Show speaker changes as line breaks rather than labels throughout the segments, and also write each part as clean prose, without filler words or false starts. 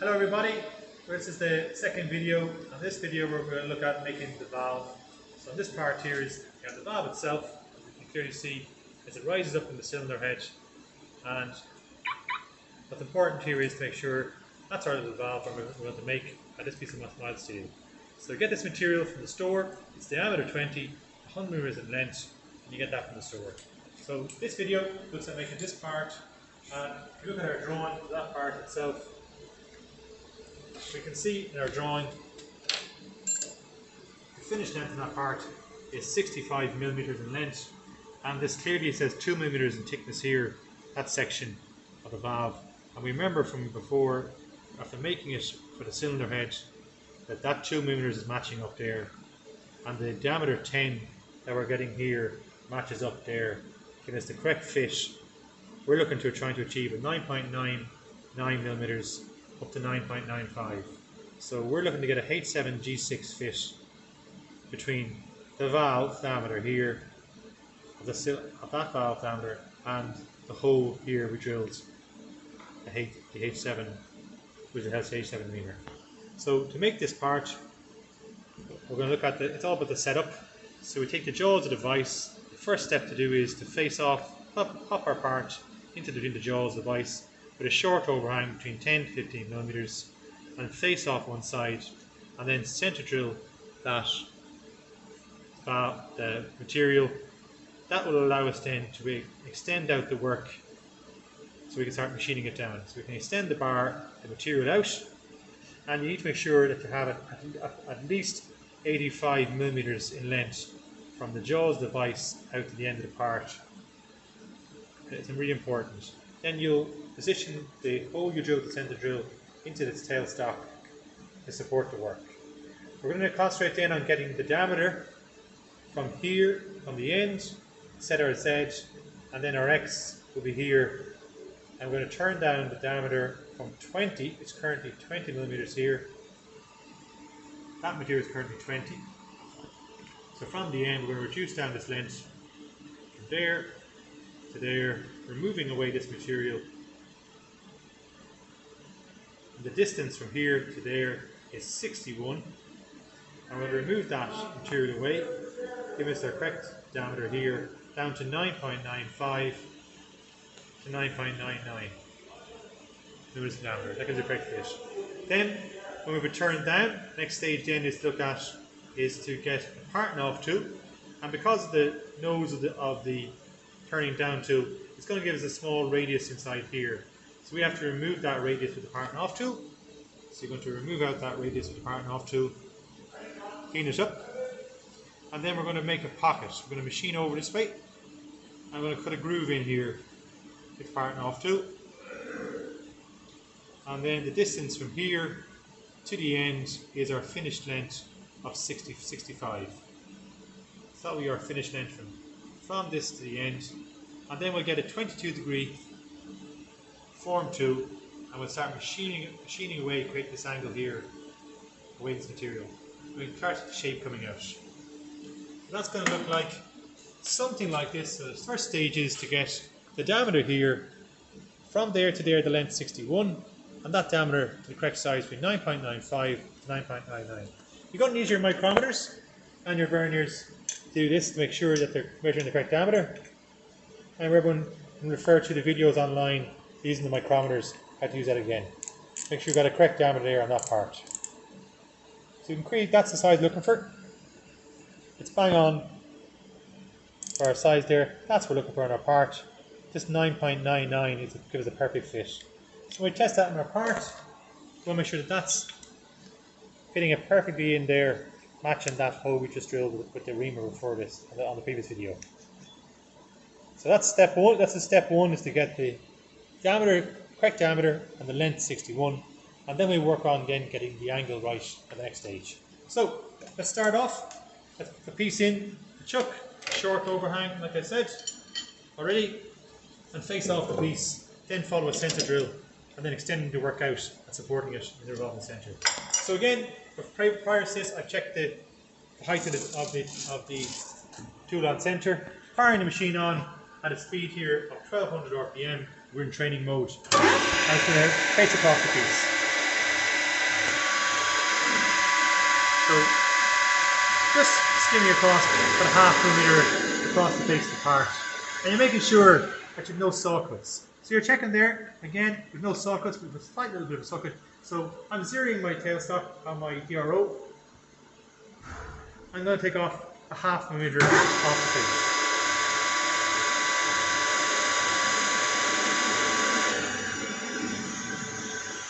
Hello everybody, this is the second video. On this video we're going to look at making the valve. So this part here is the valve itself. As you can clearly see, as it rises up in the cylinder head, and what's important here is to make sure that's our little valve we're going to make at this piece of mild steel. So you get this material from the store. It's diameter 20, 100 mm in length, and you get that from the store. So this video looks at making this part, and if you look at our drawing for that part itself, we can see in our drawing the finished length of that part is 65 mm in length, and this clearly says 2 mm in thickness here, that section of the valve. And we remember from before, after making it for the cylinder head, that 2 mm is matching up there, and the diameter 10 that we're getting here matches up there, giving us the correct fit. We're looking to trying to achieve a 9.99 mm up to 9.95. So we're looking to get a H7 G6 fit between the valve diameter here, of that valve diameter, and the hole here we drilled, the H7, which has H7 meter. So to make this part, we're going to look at it's all about the setup. So we take the jaws of the vise. The first step to do is to face off, pop our part into between the jaws of the vise with a short overhang between 10 to 15 mm, and face off one side, and then center drill the material. That will allow us then to extend out the work so we can start machining it down. So we can extend the material out, and you need to make sure that you have it at least 85 mm in length from the jaws of the vise out to the end of the part. It's really important. Then you'll position the hole you drill, the center drill, into its tailstock to support the work. We're going to concentrate then on getting the diameter from here, from the end, set our Z, and then our X will be here. And we're going to turn down the diameter from 20, it's currently 20 mm here. That material is currently 20. So from the end, we're going to reduce down this length from there to there, removing away this material. And the distance from here to there is 61. And we'll remove that material away, give us our correct diameter here, down to 9.95 to 9.99 millimeters in diameter. That gives a correct fit. Then, when we return down, next stage then is to look at is to get a parting off tool, and because of the nose of the turning down tool, it's going to give us a small radius inside here. So we have to remove that radius with the parting off tool. So you're going to remove out that radius with the parting off tool, clean it up, and then we're going to make a pocket. We're going to machine over this way. I'm going to cut a groove in here with the parting off tool, and then the distance from here to the end is our finished length of 65. So that will be our finished length from this to the end, and then we'll get a 22-degree form tool, and we'll start machining away, create this angle here, away this material. We'll start the shape coming out. So that's going to look like something like this. So the first stage is to get the diameter here, from there to there, the length 61, and that diameter to the correct size between 9.95 to 9.99. You're going to use your micrometers and your verniers to do this to make sure that they're measuring the correct diameter. And everyone can refer to the videos online using the micrometers, how to use that again. Make sure you've got a correct diameter there on that part. So you can create, that's the size you're looking for. It's bang on for our size there. That's what we're looking for on our part. Just 9.99 is to give us a perfect fit. So we test that in our part. We'll make sure that that's fitting it perfectly in there, matching that hole we just drilled with the reamer before this on the previous video. So that's step one. That's the step one, is to get the diameter, correct diameter, and the length 61, and then we work on again getting the angle right at the next stage. So let's start off. Let's put the piece in the chuck, short overhang, like I said already, and face off the piece. Then follow a center drill, and then extending the work out and supporting it in the revolving center. So again, prior to this, I've checked the height of the tool on center, firing the machine on at a speed here of 1200 RPM. We're in training mode. And it's going to face across the piece. So just skimming across about a half millimetre across the face of the part. And you're making sure that you've no saw cuts. So you're checking there, again, with no saw cuts, with a slight little bit of a saw cut. So I'm zeroing my tailstock on my DRO. I'm going to take off a half millimetre off the face.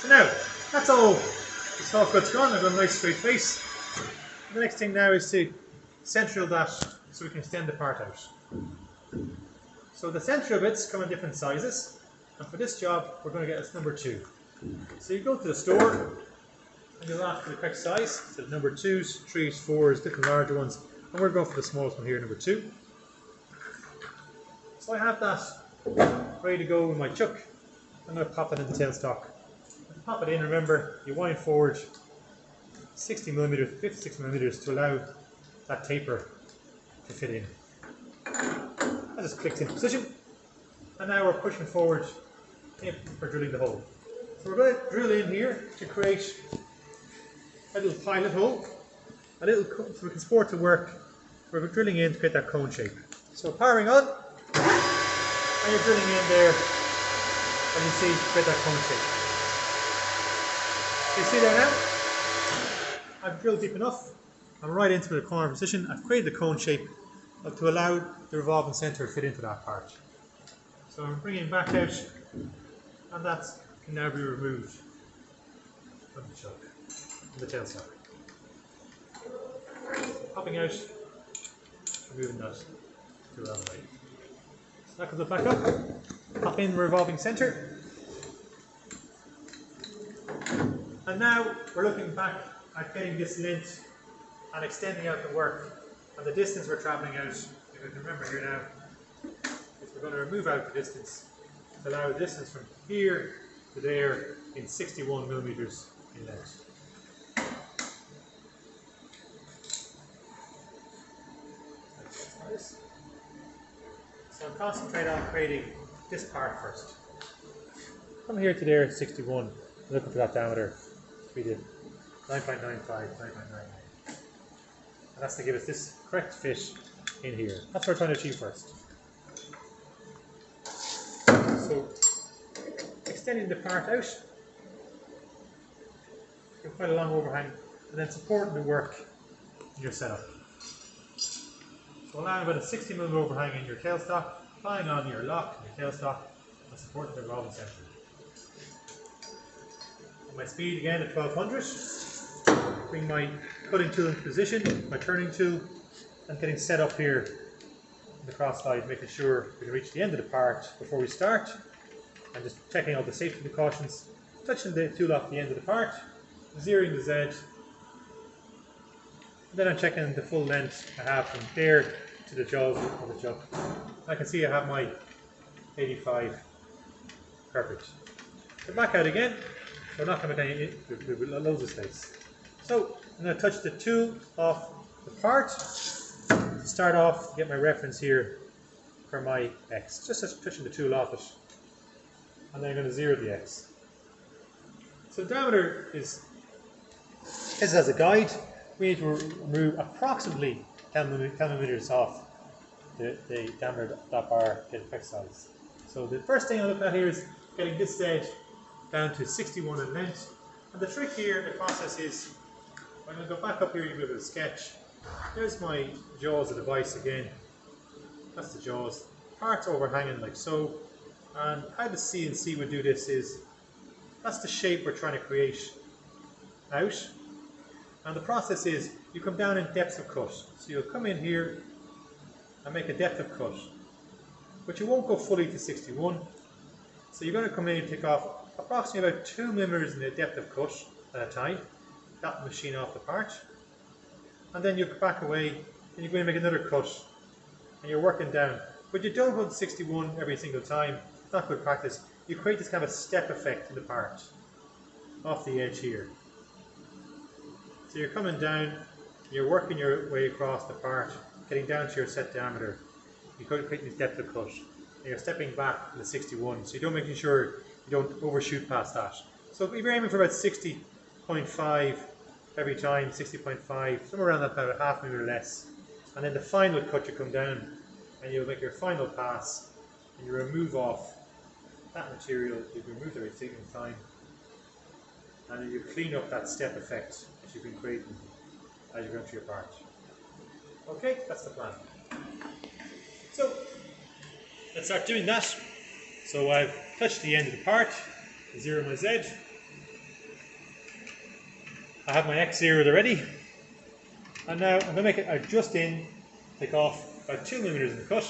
So now, that's all the saw cut's gone. I've got a nice straight face. The next thing now is to central that so we can extend the part out. So the central bits come in different sizes, and for this job we're going to get as number 2. So you go to the store and you'll ask for the correct size, so number 2s, 3s, 4s, different larger ones, and we're going for the smallest one here, number 2. So I have that ready to go in my chuck. I'm going to pop it in the tailstock. To pop it in, remember, you wind forward 60 millimeters, 56 millimeters to allow that taper to fit in. That just clicks into position, and now we're pushing forward for drilling the hole. So we're going to drill in here to create a little pilot hole, so we can support the work. We're drilling in to create that cone shape. So powering on, and you're drilling in there, and you see to create that cone shape. You see there now? I've drilled deep enough. I'm right into the corner position. I've created the cone shape to allow the revolving centre to fit into that part. So I'm bringing it back out, and that can now be removed from the chuck, from the tailstock. Popping out, removing that to the other way. So that comes back up, pop in the revolving centre, and now we're looking back at getting this length and extending out the work. And the distance we're travelling out, if you can remember here now, is we're going to remove out the distance to allow the distance from here to there in 61 millimeters in length. So I'm concentrating on creating this part first. From here to there, 61. I'm looking for that diameter to be the 9.95, 9.99. And that's to give us this correct fit in here. That's what we're trying to achieve first. So, extending the part out, you've quite a long overhang, and then supporting the work in your setup. So allowing about a 60mm overhang in your tailstock, applying on your lock in your tailstock, and supporting the revolving centre. And my speed again at 1200. Bring my cutting tool into position, my turning tool, and getting set up here in the cross slide, making sure we can reach the end of the part before we start, and just checking all the safety precautions, touching the tool off the end of the part, zeroing the Z, and then I'm checking the full length I have from there to the jaws of the chuck. I can see I have my 85 perfect. So back out again, so I'm not going to make any loads of space. So I'm going to touch the tool off the part to start off, get my reference here for my X. Just touching the tool off it, and then I'm going to zero the X. So the diameter is, this is as a guide, we need to remove approximately 10 millimeters off the diameter of that bar to get the correct size. So the first thing I'm looking at here is getting this Z down to 61 in length. And the trick here, the process is, I'm going to go back up here, you give it a sketch. There's my jaws of the vise again. That's the jaws. Parts overhanging like so. And how the CNC would do this is, that's the shape we're trying to create out. And the process is, you come down in depths of cut. So you'll come in here and make a depth of cut. But you won't go fully to 61. So you're going to come in and take off approximately about 2 millimeters in the depth of cut at a time. That will machine off the part. And then you back away, and you go in and make another cut. And you're working down. But you don't go to 61 every single time. It's not good practice. You create this kind of a step effect in the part. Off the edge here. So you're coming down, you're working your way across the part, getting down to your set diameter. You're creating this depth of cut. And you're stepping back to the 61. So you're making sure you don't overshoot past that. So if you're aiming for about 60.5, about every time, 60.5, somewhere around that, about a half millimeter less. And then the final cut, you come down and you'll make your final pass and you remove off that material. You've removed everything in time, and then you clean up that step effect that you've been creating as you go through your part. Okay, that's the plan. So let's start doing that. So I've touched the end of the part, 0 my Z. I have my X zeroed already, and now I'm going to make it adjust in, take off about 2 millimeters in the cut.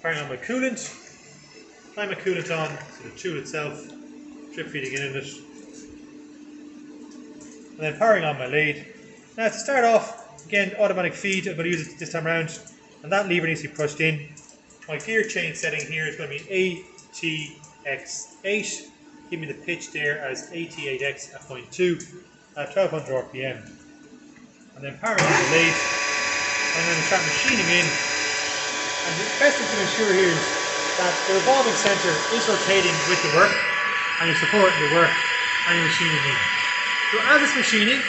Firing on my coolant, apply my coolant on to the tool itself, drip feeding in it, and then powering on my lathe. Now to start off, again automatic feed, I'm going to use it this time around, and that lever needs to be pushed in. My gear chain setting here is going to be ATX8, give me the pitch there as AT8X at 0.2 at 1200 RPM. And then powering on the lathe, and then start machining in. And the best thing to ensure here is that the revolving centre is rotating with the work, and you're supporting the work, and you're machining in. So as it's machining,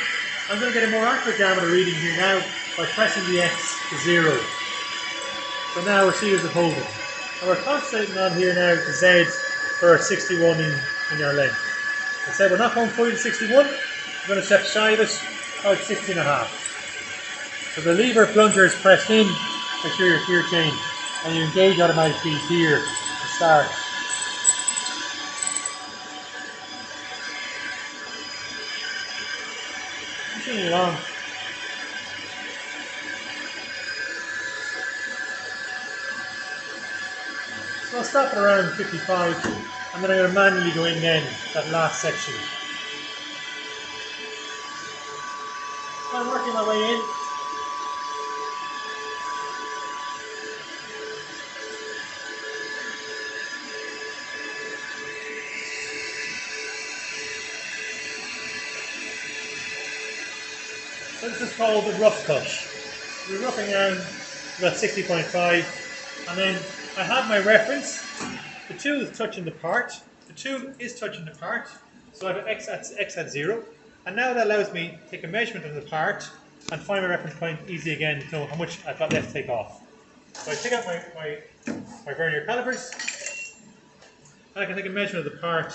I'm going to get a more accurate diameter reading here now by pressing the X to 0. So now we're seeing the holding. And we're concentrating on here now the Z for 61 in our length. I said we're not going fully to 61, we're going to step shy of it, about 60.5. So the lever plunger is pressed in, make sure your gear chain, and you engage automatic feed here to start. Machining along. So I'll stop at around 55, and then I'm going to manually go in then, that last section. So I'm working my way in. So this is called the rough cut. We're roughing around about 60.5, and then I have my reference. The tool is touching the part. The tool is touching the part. So I have X at 0. And now that allows me to take a measurement of the part and find my reference point easily again to know how much I've got left to take off. So I take out my vernier calipers, and I can take a measurement of the part,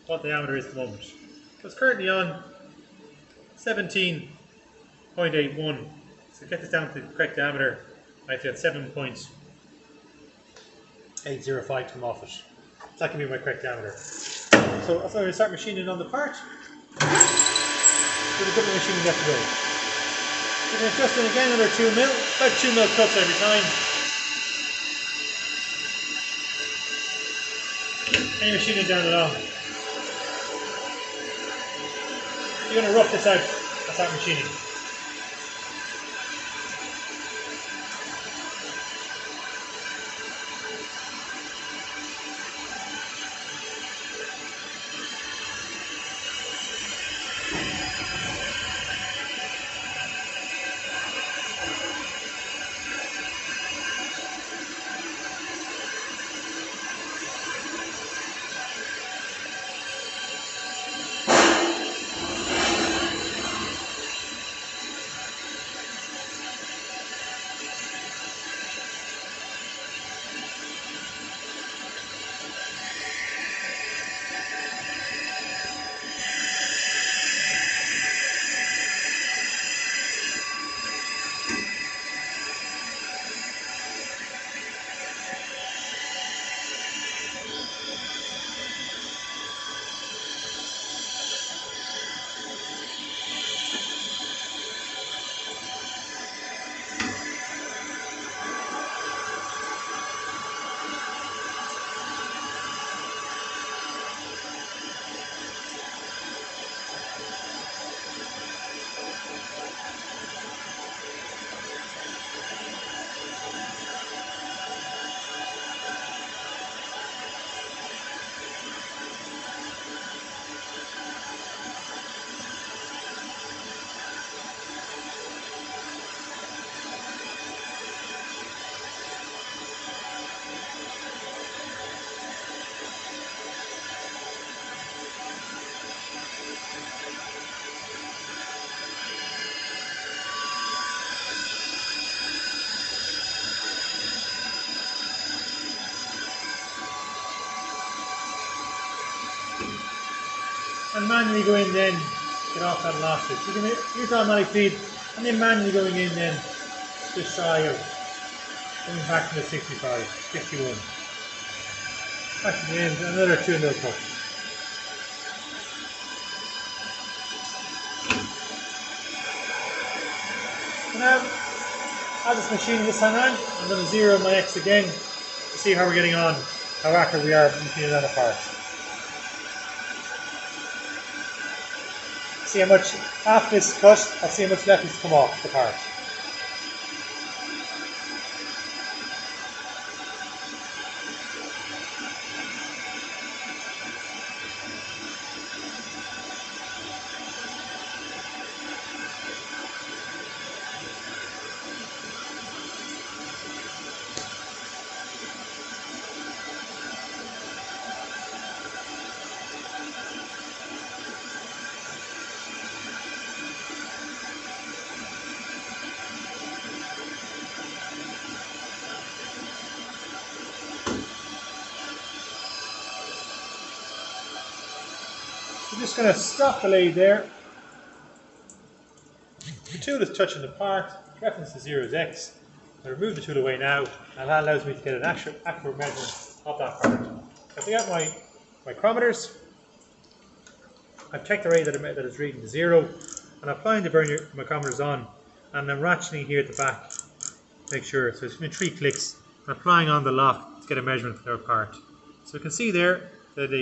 what the diameter is at the moment. So it's currently on 17.81. So to get this down to the correct diameter, I have to get 7.805 to come off it. So that can be my correct diameter. So I'm going to start machining on the part. With a bit of machining left to go. You can adjust it again another 2 mil, about 2 mil cuts every time. And you're machining down along. You're going to rough this out and start machining. and manually go in then, get off that last bit. So you can use automatic feed and then manually going in then, just shy of, going back to the 65, 61. Back to the end, another 2 mil cut. So now, as it's machining this time around, I'm going to zero my X again to see how we're getting on, how accurate we are machining that apart. See how much, after this cut, I'll see how much left is to come off the part. I'm just going to stop the lathe there. The tool is touching the part, reference to 0 is X. I remove the tool away now, and that allows me to get an accurate measurement of that part. If I got my micrometers, I've checked the rate that is reading to 0, and I'm applying the burn micrometers on, and I'm ratcheting here at the back, make sure. So it's been 3 clicks. I'm applying on the lock to get a measurement for our part. So you can see there that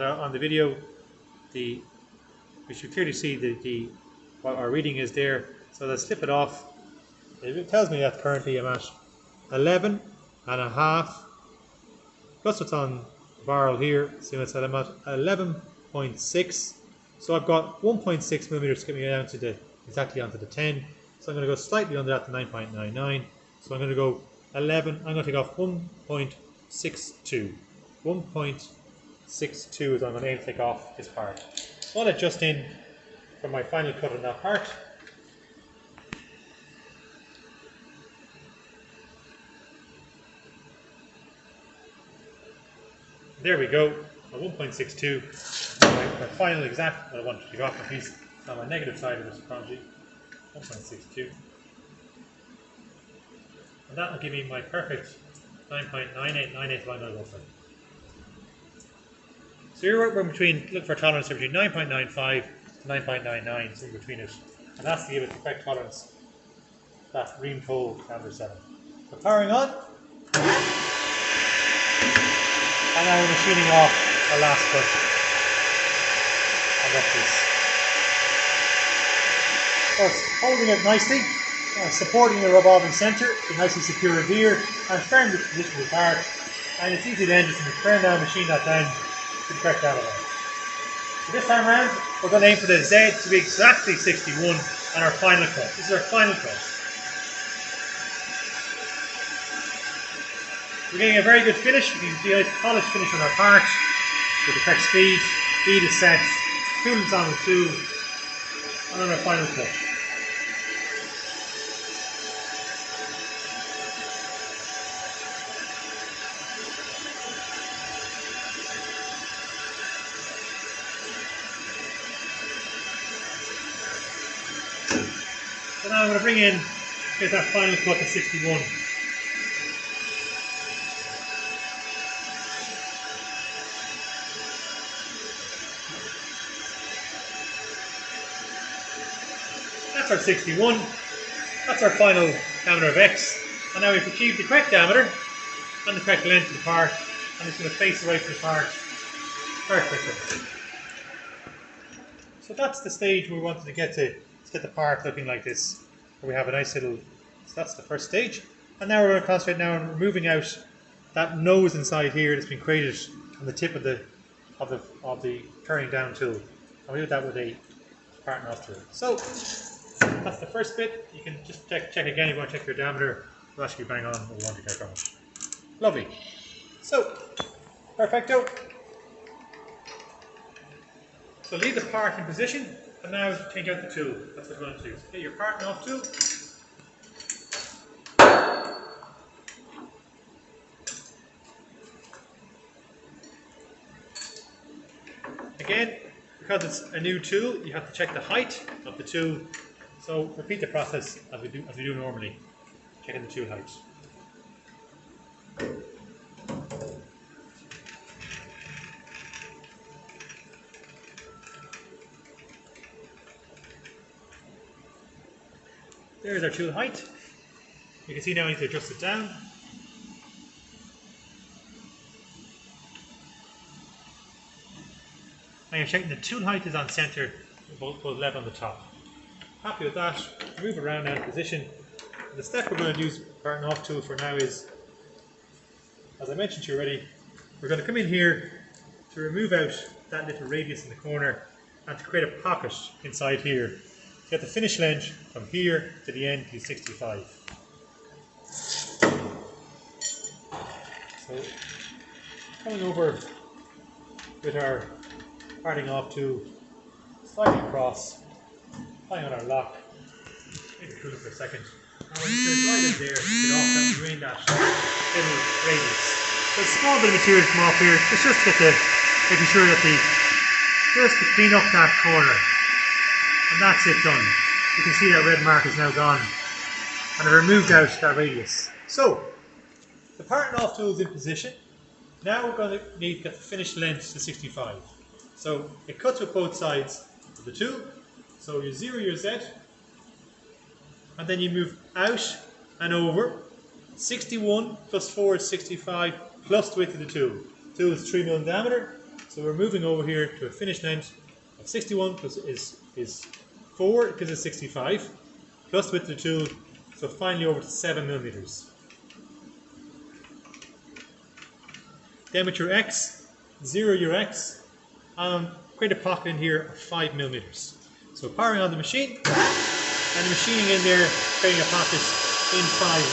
on the video, we should clearly see what our reading is there. So let's slip it off. It tells me that currently I'm at 11.5 plus what's on the barrel here. See what's I'm at 11.6. So I've got 1.6 millimeters to get me down to exactly onto the 10. So I'm going to go slightly under that to 9.99. So I'm going to go 11. I'm going to take off 1.62. 1.62 is what I'm going to aim to take off this part. So I'll adjust in for my final cut on that part. There we go, a 1.62. My final exact, what I want to take off my piece on my negative side of this project, 1.62. And that will give me my perfect 9.9898 line I'm going to go for. So we're between, look for a tolerance between 9.95 to 9.99, so in between it. And that's to give it the correct tolerance, that ream toe number 7. So powering on. And now we're machining off the last cut of that piece. So it's holding it nicely, supporting the revolving centre to nicely secure it here, and firm the position of the part. And it's easy then just to turn down, machine that down to the correct diameter. So this time around, we're going to aim for the Z to be exactly 61 on our final cut. This is our final cut. We're getting a very good finish. We can see a polished finish on our part with the correct speed. Feed is set, coolant's on the tool, and on our final cut. So now I'm going to bring in, get that final cut to 61. That's our 61. That's our final diameter of X. And now we've achieved the correct diameter and the correct length of the part. I'm just going to face away from the part perfectly. So that's the stage we wanted to get to. Let's get the part looking like this. Where we have a nice little, so that's the first stage. And now we're going to concentrate now on removing out that nose inside here that's been created on the tip of the turning down tool. And we do that with a partner off tool. So that's the first bit. You can just check again if you want to check your diameter. It'll actually bang on what we want to get from it. Lovely. So, perfecto. So leave the part in position, and now change out the tool. That's what we're going to do. So get your partner off tool. Again, because it's a new tool, you have to check the height of the tool. So repeat the process as we do normally, checking the tool height. There's our tool height. You can see now I need to adjust it down. And you're checking the tool height is on center, both level on the top. Happy with that, move around out of position. The step we're going to use parting off tool for now is, as I mentioned to you already, we're going to come in here to remove out that little radius in the corner and to create a pocket inside here. To get the finish length from here to the end to 65. So coming over with our parting off tool, sliding across, applying on our lock, maybe cool it for a second. And when you slide in there, get off that and drain that little radius. So a small bit of material to come off here, it's just to get making sure that just to clean up that corner. And that's it done. You can see that red mark is now gone. And I've removed out that radius. So, the parting off tool is in position. Now we're going to need to get the finished length to 65. So, it cuts with both sides of the tool. So you zero your Z. And then you move out and over. 61 plus 4 is 65 plus the width of the tool. The tool is 3 mm in diameter. So we're moving over here to a finished length of 61 plus is 4 because it's 65 plus the width of the tool. So finally over to 7 mm. Then with your X, zero your X, and create a pocket in here of 5 mm. So powering on the machine, and the machining in there, creating a pocket in 5.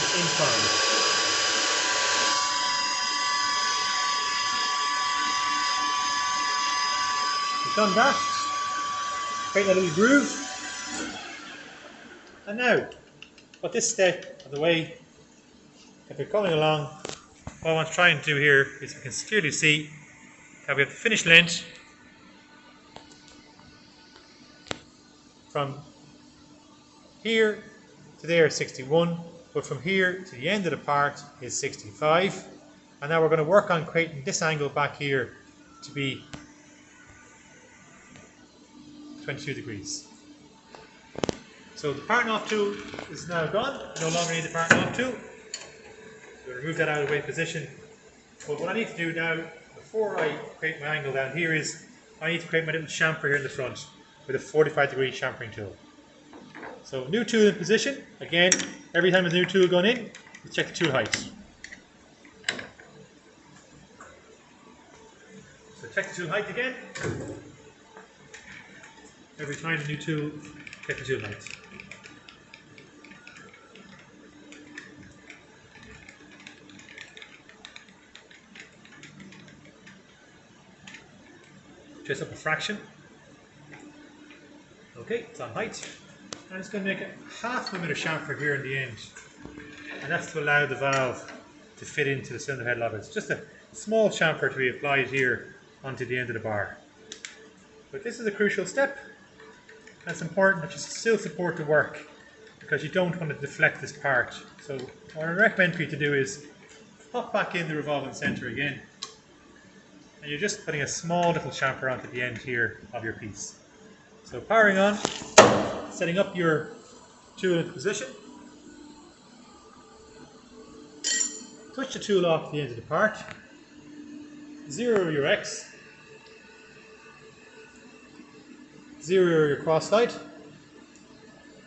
We've done that, creating a little groove. And now, what this step of the way, if you're coming along, what I want to try and do here is you can clearly see that we have the finished length from here to there is 61, but from here to the end of the part is 65. And now we're going to work on creating this angle back here to be 22 degrees. So the parting off tool is now gone. No longer need the parting off tool. So remove that out of the way position. But what I need to do now, before I create my angle down here, is I need to create my little chamfer here in the front with a 45-degree chamfering tool. So new tool in position. Again, every time there's a new tool going in, you check the tool height. So check the tool height again. Every time a new tool, check the tool height. Just up a fraction. Okay, it's on height. I'm just going to make a half mm chamfer here in the end. And that's to allow the valve to fit into the cylinder head lock. It's just a small chamfer to be applied here onto the end of the bar. But this is a crucial step. And it's important that you still support the work because you don't want to deflect this part. So what I recommend for you to do is pop back in the revolving center again. And you're just putting a small little chamfer onto the end here of your piece. So powering on, setting up your tool into position. Touch the tool off the end of the part. Zero your X. Zero your cross slide.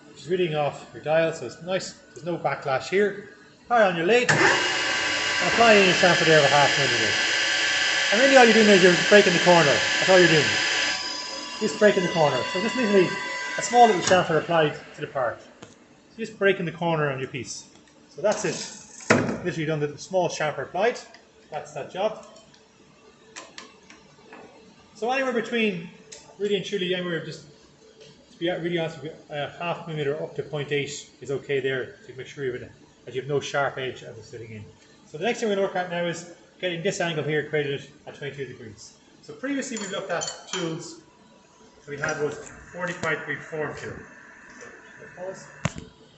Which is reading off your dial, so it's nice, there's no backlash here. Power on your lathe and apply in your chamfer there of a half millimeter. And really all you're doing is you're breaking the corner. That's all you're doing. Just breaking the corner. So just literally a small little chamfer applied to the part. So just breaking the corner on your piece. So that's it. Literally done the small chamfer applied. That's that job. So anywhere between, really and truly, anywhere just to be really honest with you, a half millimeter up to 0.8 is okay there to make sure that you have no sharp edge as it's sitting in. So the next thing we're going to work at now is getting this angle here created at 22 degrees. So previously we looked at tools we had was 45.42. Pause.